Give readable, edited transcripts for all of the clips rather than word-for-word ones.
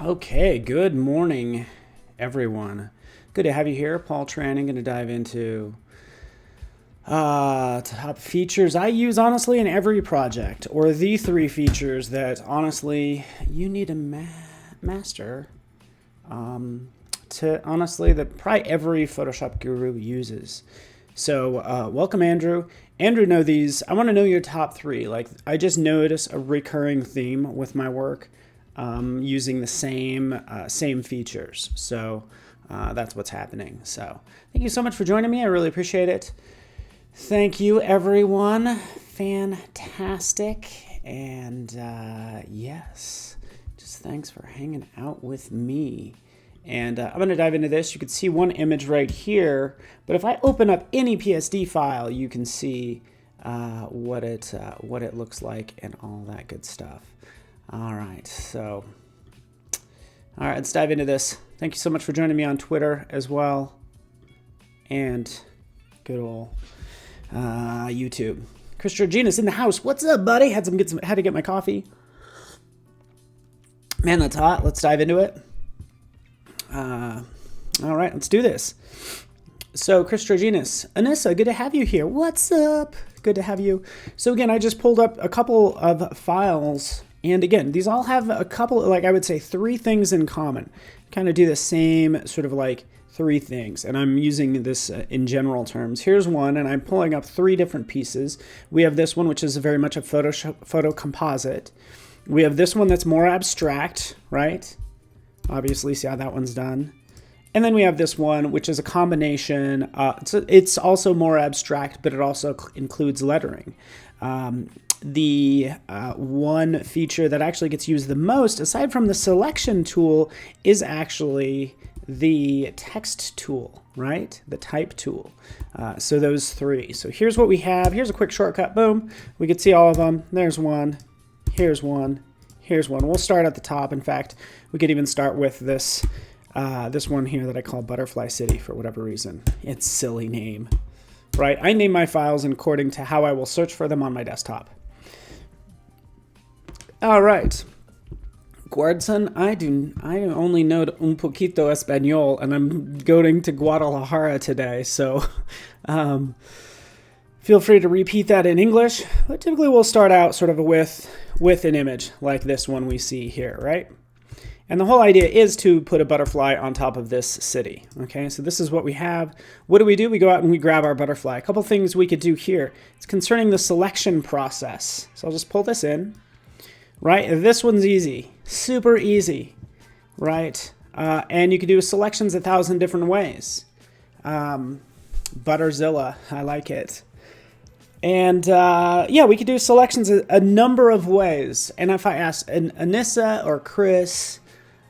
Okay, good morning, everyone. Good to have you here. Paul Tranning, going to dive into top features I use, honestly, in every project, or the three features that, honestly, you need to master to, honestly, that probably every Photoshop guru uses. So welcome, Andrew. Andrew, know these. I want to know your top three. Like, I just notice a recurring theme with my work. Using the same features. So that's what's happening. So thank you so much for joining me. I really appreciate it. Thank you, everyone. Fantastic. And yes, just thanks for hanging out with me. And I'm going to dive into this. You can see one image right here. But if I open up any PSD file, you can see what it looks like and all that good stuff. All right, let's dive into this. Thank you so much for joining me on Twitter as well, and good old YouTube. Chris Georginas in the house. What's up, buddy? Had to get my coffee. Man, that's hot. Let's dive into it. All right, let's do this. So, Chris Georginas, Anissa, good to have you here. What's up? Good to have you. So again, I just pulled up a couple of files. And again, these all have a couple, like I would say, three things in common. Kind of do the same sort of like three things. And I'm using this in general terms. Here's one, and I'm pulling up three different pieces. We have this one, which is very much a photo composite. We have this one that's more abstract, right? Obviously, see how that one's done. And then we have this one, which is a combination. It's also more abstract, but it also includes lettering. The one feature that actually gets used the most, aside from the selection tool, is actually the text tool, right? The type tool. So those three. So here's what we have. Here's a quick shortcut. Boom. We can see all of them. There's one. Here's one. Here's one. We'll start at the top. In fact, we could even start with this one here that I call Butterfly City for whatever reason. It's a silly name, right? I name my files according to how I will search for them on my desktop. All right. Guardson, I only know un poquito español, and I'm going to Guadalajara today, so feel free to repeat that in English. But typically we'll start out sort of with an image like this one we see here, right? And the whole idea is to put a butterfly on top of this city. Okay, so this is what we have. What do? We go out and we grab our butterfly. A couple things we could do here. It's concerning the selection process. So I'll just pull this in. Right, this one's easy, super easy, right? And you can do selections 1,000 different ways. Butterzilla, I like it. And yeah, we could do selections a number of ways. And if I asked Anissa or Chris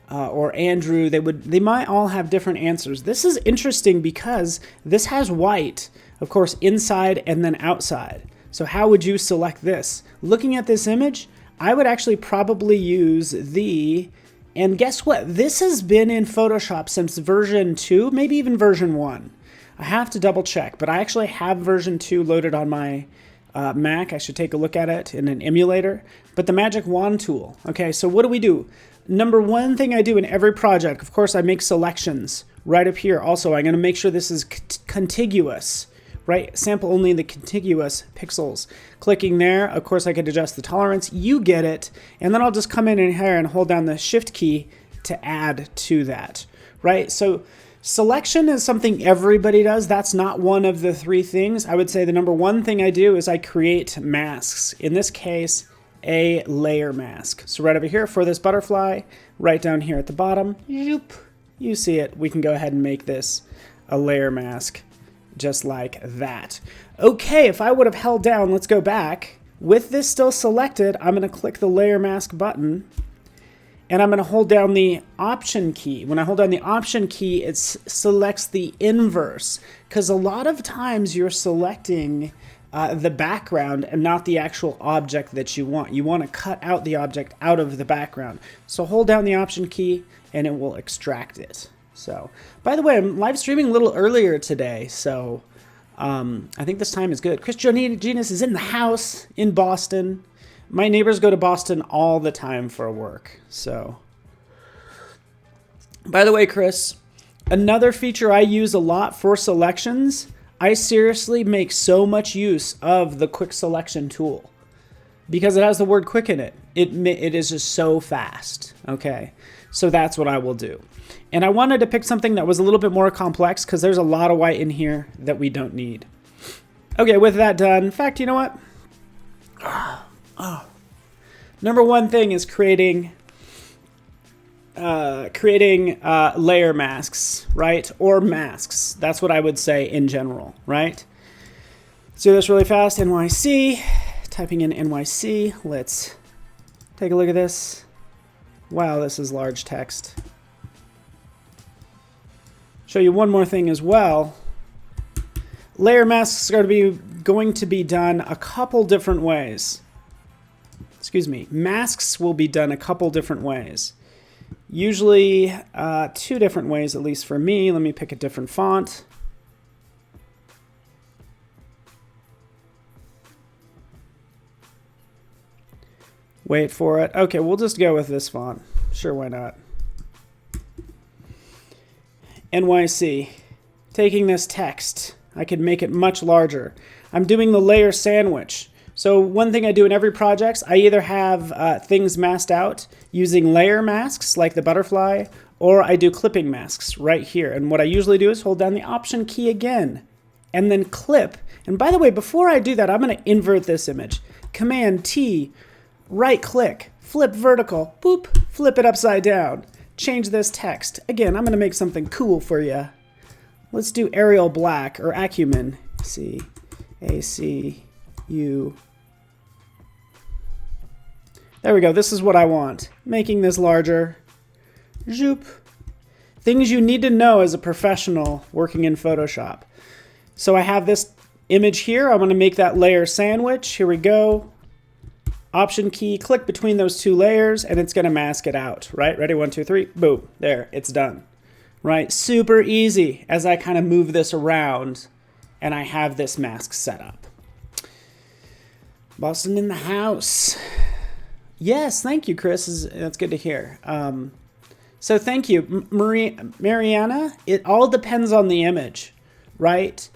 or Andrew, they might all have different answers. This is interesting because this has white, of course, inside and then outside. So how would you select this? Looking at this image, I would actually probably use and guess what? This has been in Photoshop since version 2, maybe even version 1. I have to double check, but I actually have version 2 loaded on my Mac. I should take a look at it in an emulator. But the magic wand tool. Okay, so what do? Number one thing I do in every project, of course, I make selections right up here. Also, I'm going to make sure this is contiguous. Right, sample only the contiguous pixels. Clicking there, of course I could adjust the tolerance, you get it, and then I'll just come in here and hold down the shift key to add to that, right? So selection is something everybody does. That's not one of the three things. I would say the number one thing I do is I create masks. In this case, a layer mask. So right over here for this butterfly, right down here at the bottom, you see it. We can go ahead and make this a layer mask. Just like that. Okay, if I would have held down, let's go back. With this still selected, I'm going to click the layer mask button and I'm going to hold down the option key. When I hold down the option key, it selects the inverse because a lot of times you're selecting the background and not the actual object that you want. You want to cut out the object out of the background. So hold down the option key and it will extract it. So, by the way, I'm live streaming a little earlier today, so I think this time is good. Chris Georginas is in the house in Boston. My neighbors go to Boston all the time for work, so By the way, Chris, another feature I use a lot for selections, I seriously make so much use of the quick selection tool because it has the word quick in it. It is just so fast, okay? So that's what I will do. And I wanted to pick something that was a little bit more complex because there's a lot of white in here that we don't need. Okay, with that done, in fact, you know what? Number one thing is creating layer masks, right? Or masks. That's what I would say in general, right? Let's do this really fast. NYC, typing in NYC. Let's take a look at this. Wow, this is large text. Show you one more thing as well. Layer masks are going to be done a couple different ways. Excuse me. Masks will be done a couple different ways. Usually 2 different ways, at least for me. Let me pick a different font. Wait for it. Okay, we'll just go with this font. Sure, why not? NYC. Taking this text, I could make it much larger. I'm doing the layer sandwich. So one thing I do in every project, I either have things masked out using layer masks like the butterfly, or I do clipping masks right here. And what I usually do is hold down the Option key again and then clip. And by the way, before I do that, I'm going to invert this image. Command T, right click, flip vertical, boop, flip it upside down. Change this text. Again, I'm going to make something cool for you. Let's do Arial Black or Acumen. C-A-C-U. There we go. This is what I want. Making this larger. Zoop. Things you need to know as a professional working in Photoshop. So I have this image here. I'm going to make that layer sandwich. Here we go. Option key, click between those 2 layers, and it's going to mask it out, right? Ready? 1, 2, 3. Boom. There. It's done. Right? Super easy as I kind of move this around and I have this mask set up. Boston in the house. Yes, thank you, Chris. That's good to hear. So thank you, Mariana. It all depends on the image, right?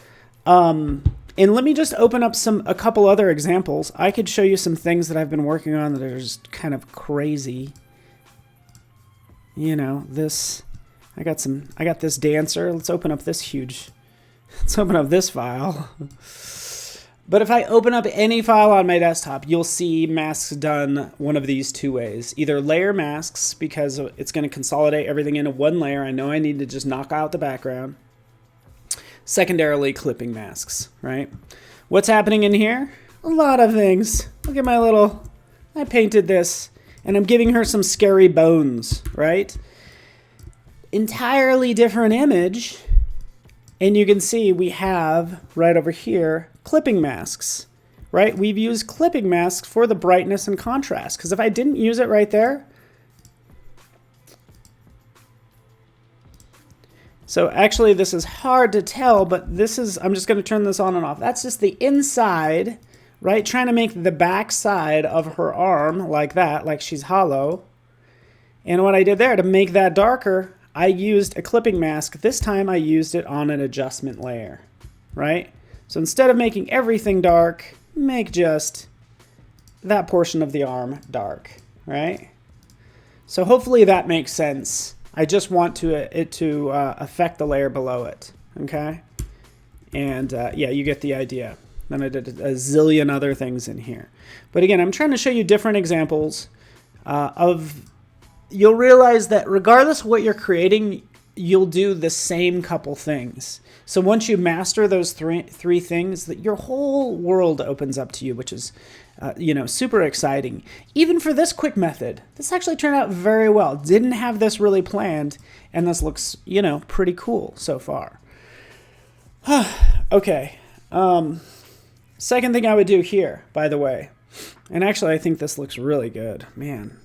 And let me just open up a couple other examples. I could show you some things that I've been working on that are just kind of crazy. You know, this. I got this dancer. Let's open up this file. But if I open up any file on my desktop, you'll see masks done one of these 2 ways. Either layer masks, because it's going to consolidate everything into one layer. I know I need to just knock out the background. Secondarily, clipping masks, right? What's happening in here? A lot of things. Look at I painted this, and I'm giving her some scary bones, right? Entirely different image. And you can see we have, right over here, clipping masks, right? We've used clipping masks for the brightness and contrast, because if I didn't use it right there, so actually this is hard to tell, but I'm just going to turn this on and off. That's just the inside, right? Trying to make the back side of her arm like that, like she's hollow. And what I did there to make that darker, I used a clipping mask. This time I used it on an adjustment layer, right? So instead of making everything dark, make just that portion of the arm dark, right? So hopefully that makes sense. I just want it to affect the layer below it, okay? And yeah, you get the idea. Then I did a zillion other things in here. But again, I'm trying to show you different examples you'll realize that regardless of what you're creating, you'll do the same couple things. So once you master those three things, that your whole world opens up to you, which is, super exciting. Even for this quick method, this actually turned out very well. Didn't have this really planned, and this looks, pretty cool so far. Okay. Second thing I would do here, by the way, and actually I think this looks really good. Man,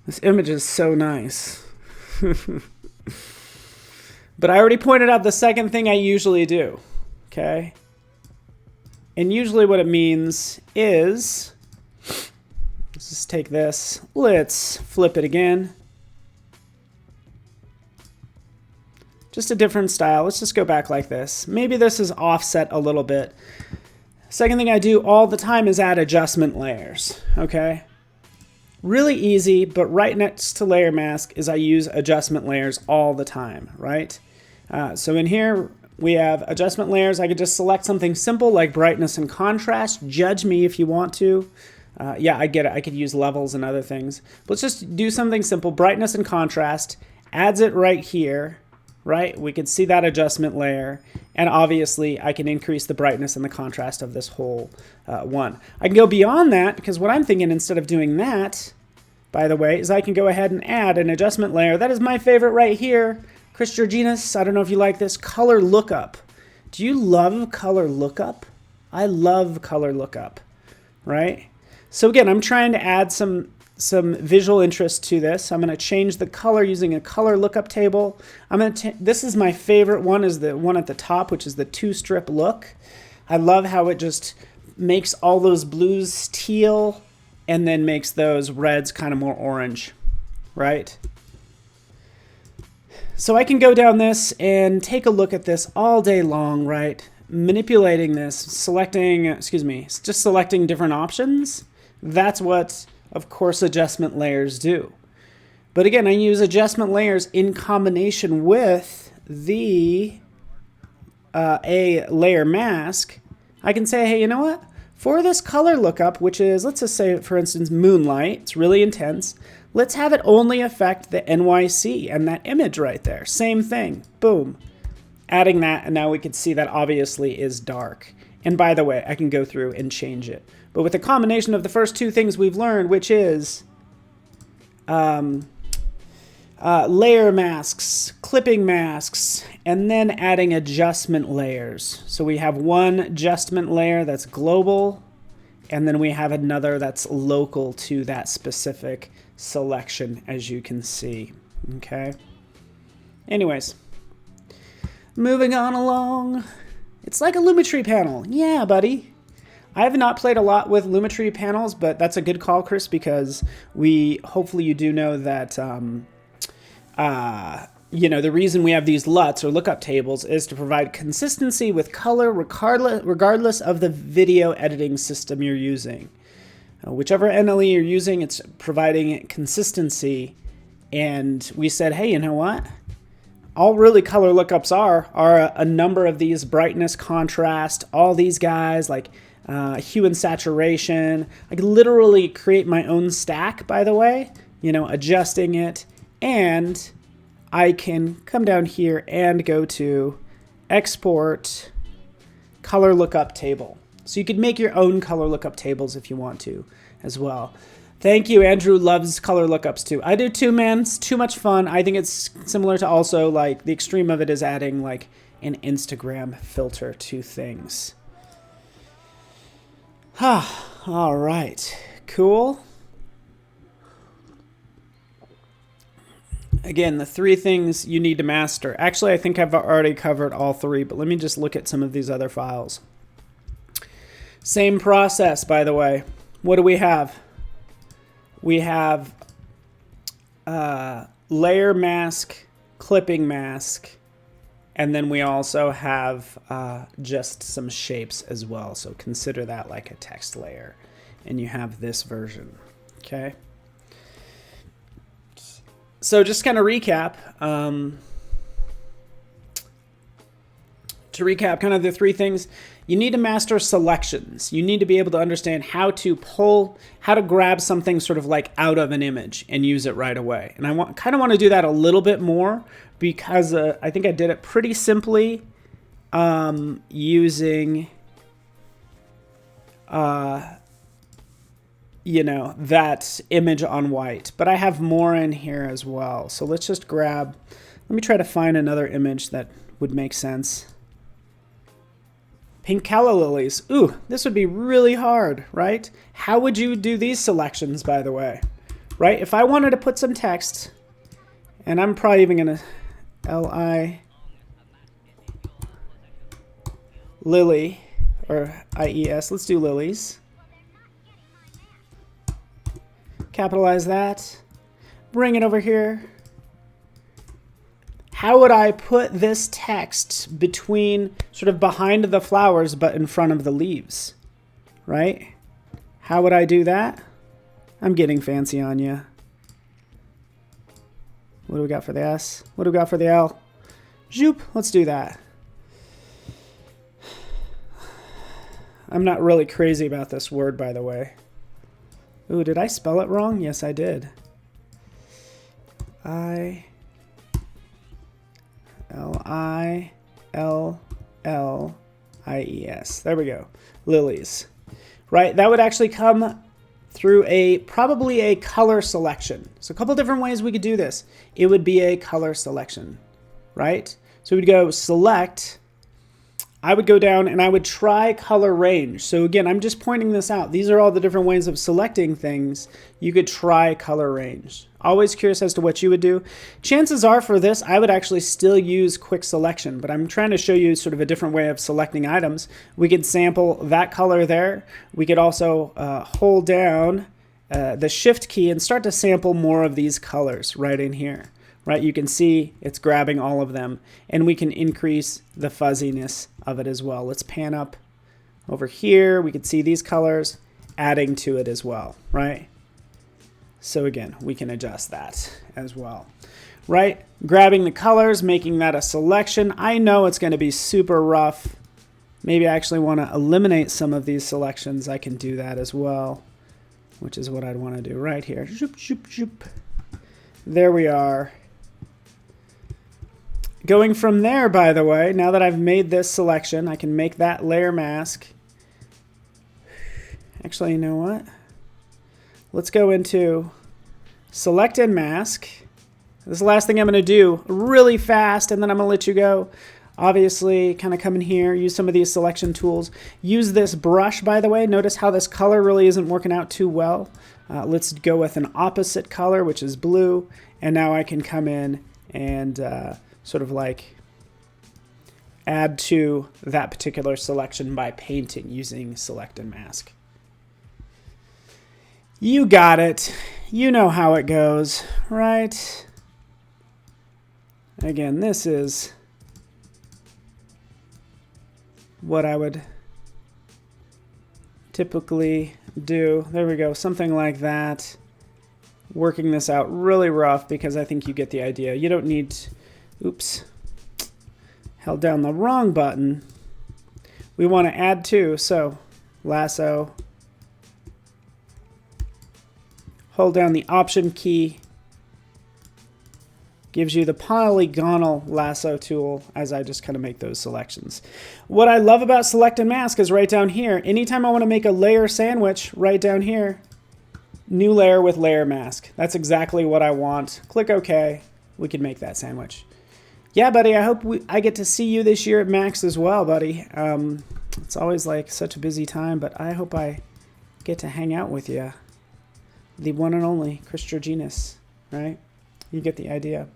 this image is so nice. But I already pointed out the second thing I usually do, okay? And usually what it means is, let's just take this, let's flip it again. Just a different style. Let's just go back like this. Maybe this is offset a little bit. Second thing I do all the time is add adjustment layers, okay? Really easy, but right next to layer mask is I use adjustment layers all the time, right? So in here, we have adjustment layers. I could just select something simple like brightness and contrast. Judge me if you want to. Yeah, I get it. I could use levels and other things. But let's just do something simple. Brightness and contrast. Adds it right here, right? We can see that adjustment layer. And obviously, I can increase the brightness and the contrast of this whole one. I can go beyond that because what I'm thinking instead of doing that, by the way, is I can go ahead and add an adjustment layer. That is my favorite right here. Chris Georginas, I don't know if you like this, color lookup. Do you love color lookup? I love color lookup, right? So again, I'm trying to add some visual interest to this. I'm going to change the color using a color lookup table. This is my favorite one, is the one at the top, which is the 2-strip look. I love how it just makes all those blues teal and then makes those reds kind of more orange, right? So I can go down this and take a look at this all day long, right? Manipulating this, just selecting different options. That's what, of course, adjustment layers do. But again, I use adjustment layers in combination with a layer mask. I can say, hey, you know what? For this color lookup, which is, let's just say, for instance, moonlight, it's really intense. Let's have it only affect the NYC and that image right there. Same thing. Boom. Adding that, and now we can see that obviously is dark. And by the way, I can go through and change it. But with the combination of the first two things we've learned, which is layer masks, clipping masks, and then adding adjustment layers. So we have one adjustment layer that's global, and then we have another that's local to that specific selection, as you can see. Okay. Anyways, moving on along. It's like a Lumetri panel. Yeah, buddy. I have not played a lot with Lumetri panels, but that's a good call, Chris, because hopefully you do know that the reason we have these LUTs or lookup tables is to provide consistency with color regardless of the video editing system you're using. Whichever NLE you're using, it's providing consistency. And we said, hey, you know what? All really color lookups are a number of these: brightness, contrast, all these guys, like hue and saturation. I can literally create my own stack, by the way, adjusting it. And I can come down here and go to export color lookup table. So you could make your own color lookup tables if you want to as well. Thank you. Andrew loves color lookups too. I do too, man. It's too much fun. I think it's similar to also, like, the extreme of it is adding like an Instagram filter to things. All right. Cool. Again, the 3 things you need to master. Actually, I think I've already covered all 3, but let me just look at some of these other files. Same process, by the way. What do we have? We have layer mask, clipping mask, and then we also have just some shapes as well. So consider that like a text layer. And you have this version, okay? So just kind of recap. To recap kind of the 3 things, you need to master selections. You need to be able to understand how to grab something sort of like out of an image and use it right away. And I kind of want to do that a little bit more because I think I did it pretty simply using that image on white. But I have more in here as well. So let's just let me try to find another image that would make sense. Pink calla lilies. Ooh, this would be really hard, right? How would you do these selections, by the way? Right? If I wanted to put some text, and I'm probably even going to L-I lily, or I-E-S. Let's do lilies. Capitalize that. Bring it over here. how would I put this text between, sort of behind the flowers, but in front of the leaves, right? How would I do that? I'm getting fancy on you. What do we got for the S? What do we got for the L? Zoop, let's do that. I'm not really crazy about this word, by the way. Ooh, did I spell it wrong? Yes, I did. Lillies. There we go. Lilies. Right? That would actually come through probably a color selection. So a couple different ways we could do this. It would be a color selection, right? So we'd go select. I would go down and I would try color range. So again, I'm just pointing this out. These are all the different ways of selecting things. You could try color range. Always curious as to what you would do. Chances are for this, I would actually still use quick selection, but I'm trying to show you sort of a different way of selecting items. We could sample that color there. We could also hold down the shift key and start to sample more of these colors right in here. Right, you can see it's grabbing all of them, and we can increase the fuzziness of it as well. Let's pan up over here. We can see these colors adding to it as well, right? So again, we can adjust that as well, right? Grabbing the colors, making that a selection. I know it's going to be super rough. Maybe I actually want to eliminate some of these selections. I can do that as well, which is what I'd want to do right here. Zoop, zoop, zoop. There we are. Going from there, by the way, now that I've made this selection, I can make that layer mask. Actually, you know what? Let's go into select and mask. This is the last thing I'm going to do really fast, and then I'm going to let you go. Obviously, kind of come in here, use some of these selection tools. Use this brush, by the way. Notice how this color really isn't working out too well. Let's go with an opposite color, which is blue. And now I can come in and sort of like add to that particular selection by painting using select and mask. You got it. You know how it goes, right? Again, this is what I would typically do. There we go, something like that. Working this out really rough because I think you get the idea. You don't need, oops, held down the wrong button. We want to add to, so lasso. Hold down the Option key. Gives you the Polygonal Lasso tool as I just kind of make those selections. What I love about Select and Mask is right down here. Anytime I want to make a layer sandwich, right down here, new layer with layer mask. That's exactly what I want. Click OK. We can make that sandwich. Yeah, buddy, I hope I get to see you this year at Max as well, buddy. It's always like such a busy time, but I hope I get to hang out with you. The one and only Chris Georginas, right? You get the idea.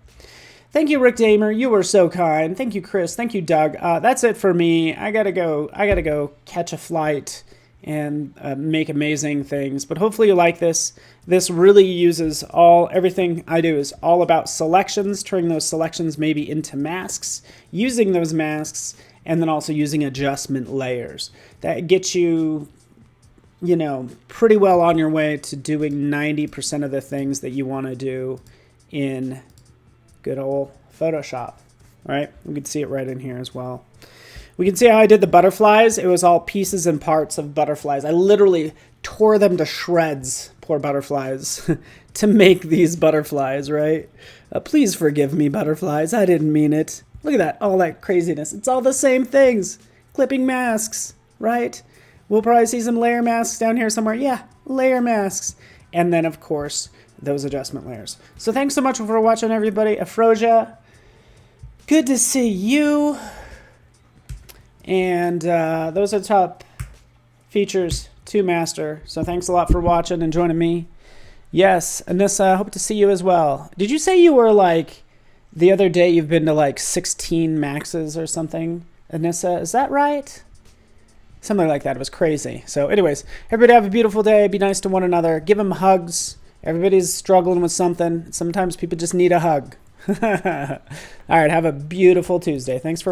Thank you, Rick Damer. You were so kind. Thank you, Chris. Thank you, Doug. That's it for me. I gotta go catch a flight and make amazing things. But hopefully you like this. This really uses everything I do is all about selections, turning those selections maybe into masks, using those masks, and then also using adjustment layers. That gets you, you know, pretty well on your way to doing 90% of the things that you want to do in good old Photoshop, right? We can see it right in here as well. We can see how I did the butterflies. It was all pieces and parts of butterflies. I literally tore them to shreds, poor butterflies, to make these butterflies, right? Please forgive me, butterflies. I didn't mean it. Look at that, all that craziness. It's all the same things. Clipping masks, right? We'll probably see some layer masks down here somewhere. Yeah, layer masks. And then, of course, those adjustment layers. So thanks so much for watching, everybody. Afrosia, good to see you. And those are the top features to master. So thanks a lot for watching and joining me. Yes, Anissa, hope to see you as well. Did you say you were like, the other day you've been to like 16 maxes or something? Anissa, is that right? Something like that. It was crazy. So anyways, everybody have a beautiful day. Be nice to one another. Give them hugs. Everybody's struggling with something. Sometimes people just need a hug. All right, have a beautiful Tuesday. Thanks for